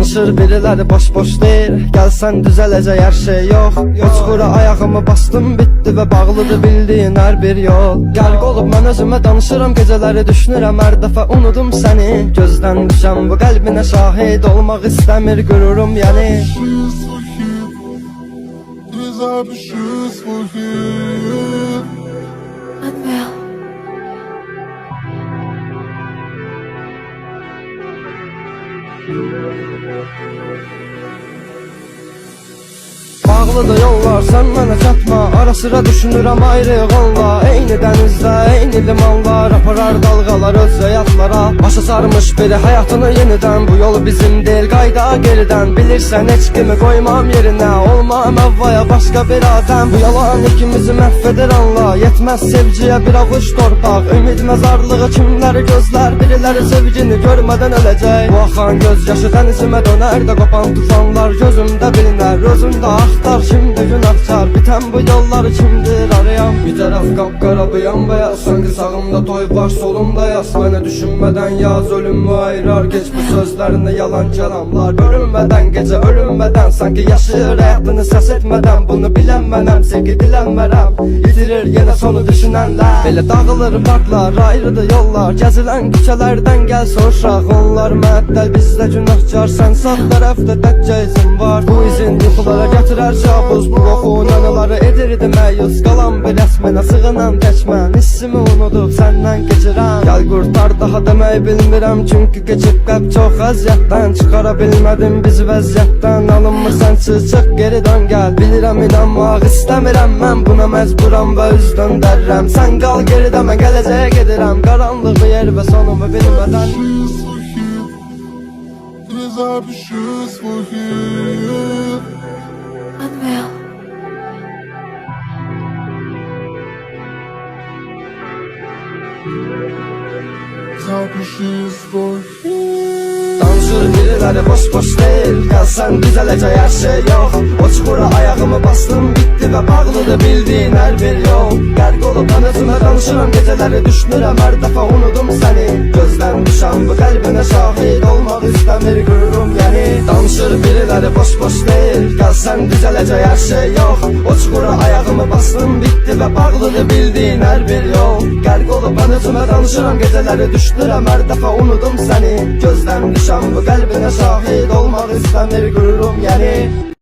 Danışır birileri boş boş deyir, gəlsən düzələcək hər şey yox. Uçqura ayağımı bastım, bitti və bağlıdır bildiyin hər bir yol. Qərq olub mən özümə danışıram, gecələri düşünürəm hər dəfə unudum səni. Gözdən düşəm bu qəlbinə şahid olmaq istəmir qürurum yəni. Manuel. Bağlıdır yollar, sən mənə çatma. Ara sıra düşünürəm ayrı yolda. Eyni dənizdə, eyni limanlar, aparar dalğalar öz həyatlara. Başa sarmış biri həyatını yenidən, bu yol bizim deyil, qayda geridən. Bilirsən heç kimi qoymam yerinə, olmam əvvaya başqa bir adəm. Bu yalan ikimizi məhv edir anla, yetməz sevgiyə bir avuç torpaq. Ümid məzarlığı kimləri gözlər, biriləri sevgini görmədən öləcək. Bu axan göz yaşı dənizimə dönər də, qopan tufanlar gözümdə bilinər. Özümdə axtar şimdi gün axtar, bitən bu yolları kimdir arayan. Bir tərəf qapqara bu yan bəyaz, sanki sağımda toy var solumda yaz. Mənə düşünmədən yaz, ölümü ayırar, geç bu sözlərini yalan kəlamlar. Bölünmədən gecə ölünmədən, sanki yaşayır həyatını səs etmədən. Bunu bilən mənəm, sevgi dilənmərəm, itirir yenə sonu düşünənlər. Belə dağılır parklar, ayrıdır yollar, gəzilən küçələrdən gəl sorşaq. Onlar məəttəl, bizdə günahkar, sən sağ tərəfdə təkcə izin var. Bu izin yuxulara gətirər kabus, bu qoxun anıları edirdi məyus. Qalan bir rəsmənə sığınan təkmən, hissimi unudub səndən keçirəm. Gəl qurtar daha demək bilmirəm, çünki keçib qəlb çox əziyyətdən. Çıxara bilmədim bizi vəziyyətdən, alınmırsan çıx geri dön gəl. Bilirəm inanmaq istəmirəm, mən buna məcburam və üz döndərirəm. Sən qal geridə, mən gələcəyə gedirəm, qaranlıq yer və sonumu bilmədən. Manuel. Danışır biriləri boş boş deyil, gəlsən düzələcək hər şey yox. O çuxura ayağımı bastım, bitti və bağlıdır bildiyin hər bir yol. Qərq olub mən özümə danışıram, gecələri düşünürəm hər dəfə unudum səni. Gözdən düşən bu qəlbinə şahid olmaq istəmir qürurum yəni. Danışır biriləri boş boş deyil, gəlsən düzələcək hər şey yox. O çuxura ayağımı bastım, bitti və bağlıdır bildiyin hər bir yol. Qərq olub mən özümə danışıram, gecələri düşünürəm hər dəfə unudum səni. Gözdən düşən bu qəlbinə şahid olmaq istəmir qürurum yəni.